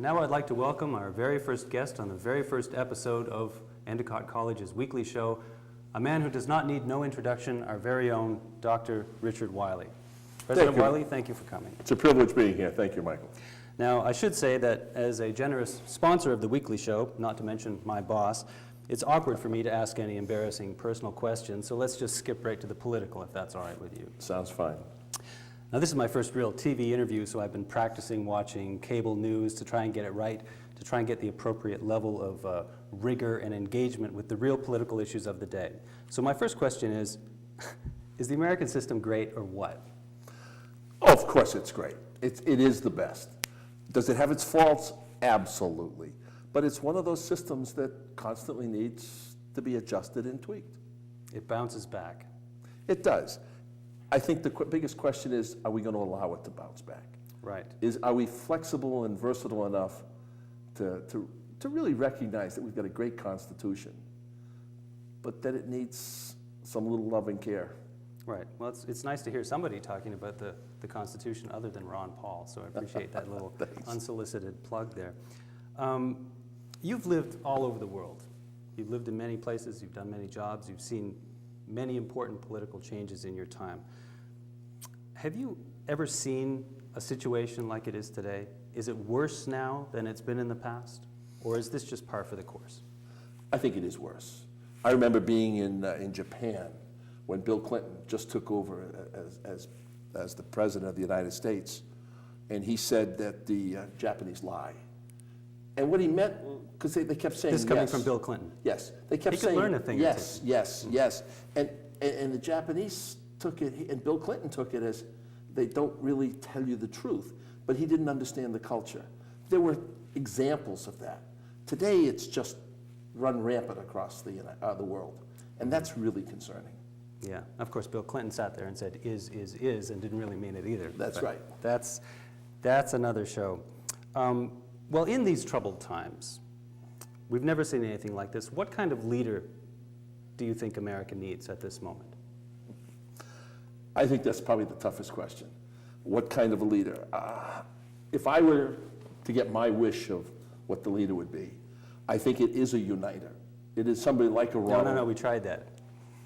And now I'd like to welcome our very first guest on the very first episode of Endicott College's weekly show, a man who does not need no introduction, our very own Dr. Richard Wiley. President Wiley, thank you for coming. It's a privilege being here. Thank you, Michael. Now, I should say that as a generous sponsor of the weekly show, not to mention my boss, it's awkward for me to ask any embarrassing personal questions, so let's just skip right to the political, if that's all right with you. Sounds fine. Now, this is my first real TV interview, so I've been practicing watching cable news to try and get it right, to try and get the appropriate level of rigor and engagement with the real political issues of the day. So my first question is the American system great or what? Oh, of course it's great. It is the best. Does it have its faults? Absolutely. But it's one of those systems that constantly needs to be adjusted and tweaked. It bounces back. It does. I think the biggest question is, are we going to allow it to bounce back? Right. Are we flexible and versatile enough to really recognize that we've got a great Constitution, but that it needs some little love and care? Right. Well, it's nice to hear somebody talking about the Constitution other than Ron Paul, so I appreciate that little unsolicited plug there. You've lived all over the world. You've lived in many places, you've done many jobs, you've seen many important political changes in your time. Have you ever seen a situation like it is today? Is it worse now than it's been in the past? Or is this just par for the course? I think it is worse. I remember being in Japan when Bill Clinton just took over as the president of the United States, and he said that the Japanese lie. And what he meant, because they kept saying this coming yes. from Bill Clinton. Yes, they kept he saying could learn a thing yes, or two. yes, yes, and the Japanese took it, and Bill Clinton took it as they don't really tell you the truth, but he didn't understand the culture. There were examples of that. Today, it's just run rampant across the world, and that's really concerning. Yeah, of course, Bill Clinton sat there and said is, and didn't really mean it either. That's right. That's another show. Well, in these troubled times, we've never seen anything like this. What kind of leader do you think America needs at this moment? I think that's probably the toughest question. What kind of a leader? If I were to get my wish of what the leader would be, I think it is a uniter. It is somebody like a Ronald. No, we tried that.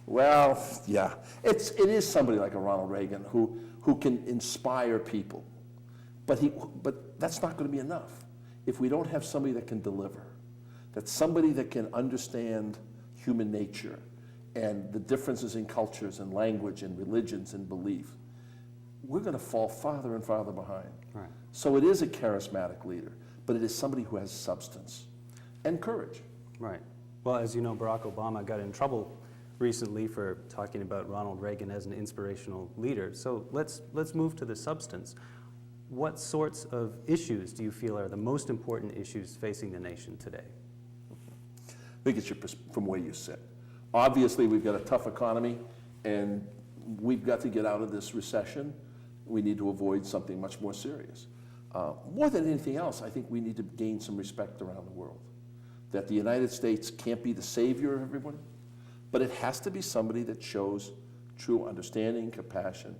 Well, yeah. It is somebody like a Ronald Reagan who can inspire people. But that's not going to be enough if we don't have somebody that can deliver. That's somebody that can understand human nature and the differences in cultures and language and religions and belief. We're going to fall farther and farther behind. Right. So it is a charismatic leader, but it is somebody who has substance and courage. Right. Well, as you know, Barack Obama got in trouble recently for talking about Ronald Reagan as an inspirational leader. So let's move to the substance. What sorts of issues do you feel are the most important issues facing the nation today? I think it's from where you sit. Obviously, we've got a tough economy, and we've got to get out of this recession. We need to avoid something much more serious. More than anything else, I think we need to gain some respect around the world. That the United States can't be the savior of everyone, but it has to be somebody that shows true understanding, compassion,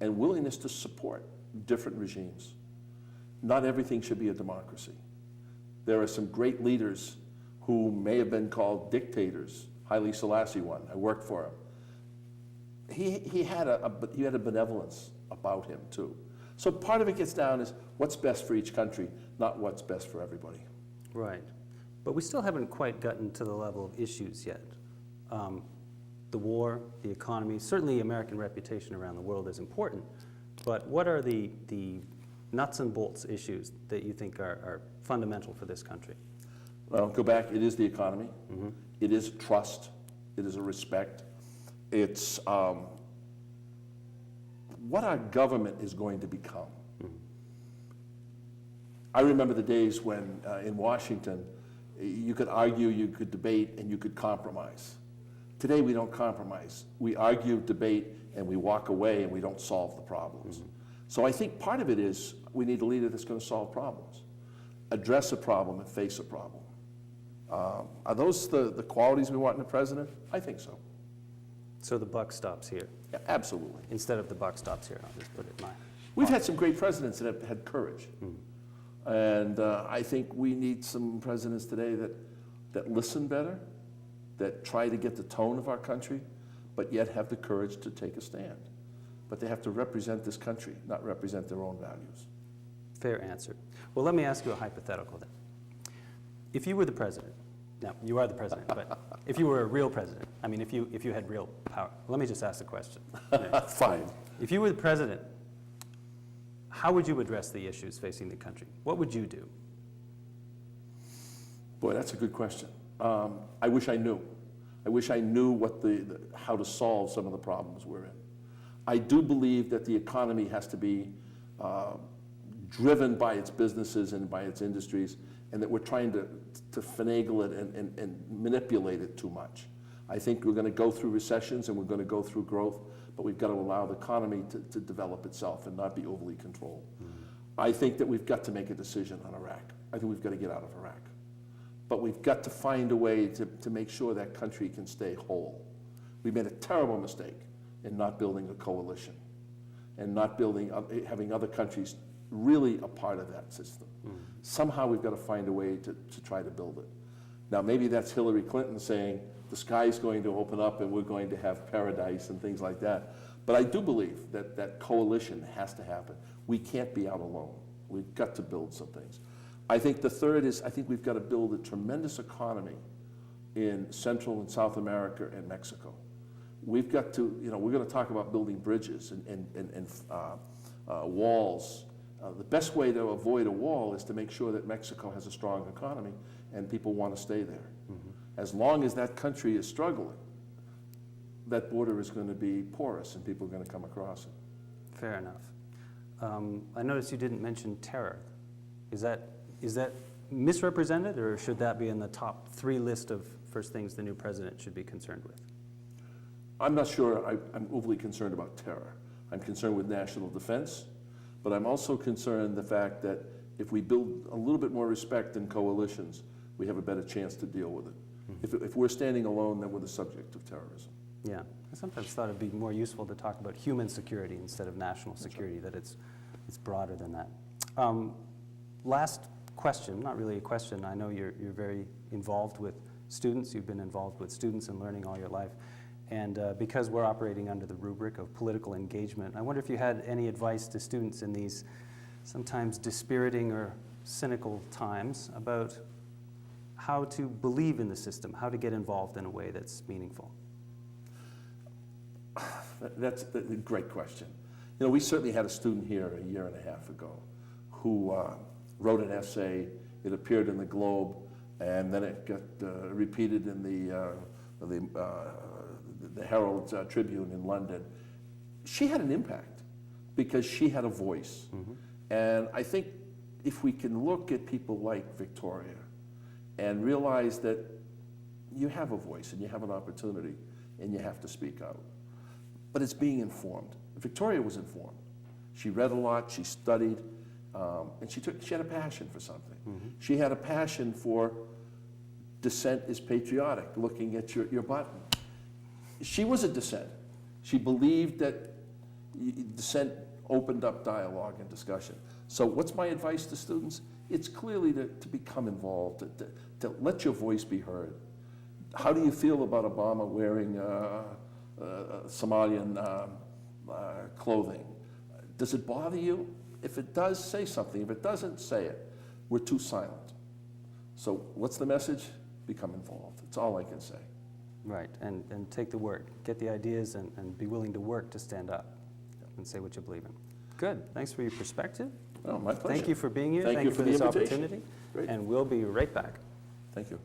and willingness to support different regimes. Not everything should be a democracy. There are some great leaders who may have been called dictators. Haile Selassie one, I worked for him. He had a benevolence about him too. So part of it gets down is what's best for each country, not what's best for everybody. Right. But we still haven't quite gotten to the level of issues yet. The war, the economy, certainly American reputation around the world is important, but what are the nuts and bolts issues that you think are fundamental for this country? Well, go back, it is the economy. Mm-hmm. It is trust. It is a respect. It's what our government is going to become. Mm-hmm. I remember the days when in Washington, you could argue, you could debate, and you could compromise. Today, we don't compromise. We argue, debate, and we walk away, and we don't solve the problems. Mm-hmm. So I think part of it is we need a leader that's going to solve problems, address a problem, and face a problem. Are those the qualities we want in a president? I think so. So the buck stops here. Yeah, absolutely. Instead of the buck stops here, I'll just put it in my... We've had some great presidents that have had courage. And I think we need some presidents today that listen better, that try to get the tone of our country, but yet have the courage to take a stand. But they have to represent this country, not represent their own values. Fair answer. Well, let me ask you a hypothetical then. If you were the president, now you are the president, but if you were a real president, I mean, if you had real power, let me just ask the question. Fine. If you were the president, how would you address the issues facing the country? What would you do? Boy, that's a good question. I wish I knew. I wish I knew what how to solve some of the problems we're in. I do believe that the economy has to be driven by its businesses and by its industries, and that we're trying to finagle it and manipulate it too much. I think we're going to go through recessions and we're going to go through growth, but we've got to allow the economy to develop itself and not be overly controlled. I think that we've got to make a decision on Iraq. I think we've got to get out of Iraq. But we've got to find a way to make sure that country can stay whole. We made a terrible mistake in not building a coalition and not having other countries really a part of that system. Somehow we've got to find a way to try to build it. Now maybe that's Hillary Clinton saying the sky's going to open up and we're going to have paradise and things like that. But I do believe that coalition has to happen. We can't be out alone. We've got to build some things. I think the third is, I think we've got to build a tremendous economy in Central and South America and Mexico. We've got to, we're going to talk about building bridges and walls. The best way to avoid a wall is to make sure that Mexico has a strong economy and people want to stay there. As long as that country is struggling, that border is going to be porous and people are going to come across it. Fair enough. I noticed you didn't mention terror. Is that misrepresented, or should that be in the top 3 list of first things the new president should be concerned with? I'm not sure I'm overly concerned about terror. I'm concerned with national defense, but I'm also concerned the fact that if we build a little bit more respect in coalitions, we have a better chance to deal with it. If we're standing alone, then we're the subject of terrorism. Yeah, I sometimes thought it'd be more useful to talk about human security instead of national security, that it's broader than that. Last question, not really a question. I know you're very involved with students. You've been involved with students and learning all your life. And because we're operating under the rubric of political engagement, I wonder if you had any advice to students in these sometimes dispiriting or cynical times about how to believe in the system, how to get involved in a way that's meaningful. That's a great question. We certainly had a student here a year and a half ago who wrote an essay. It appeared in the Globe, and then it got repeated in the Herald Tribune in London. She had an impact because she had a voice. And I think if we can look at people like Victoria and realize that you have a voice and you have an opportunity and you have to speak out. But it's being informed. Victoria was informed. She read a lot, she studied, and she had a passion for something. She had a passion for dissent is patriotic, looking at your button. She was a dissent. She believed that dissent opened up dialogue and discussion. So what's my advice to students? It's clearly to become involved, to let your voice be heard. How do you feel about Obama wearing Somalian clothing? Does it bother you? If it does, say something. If it doesn't, say it. We're too silent. So what's the message? Become involved. It's all I can say. Right, and take the work. Get the ideas and be willing to work to stand up and say what you believe in. Good. Thanks for your perspective. Oh, my pleasure. Thank you for being here. Thank you for this the invitation. opportunity. Great. And we'll be right back. Thank you.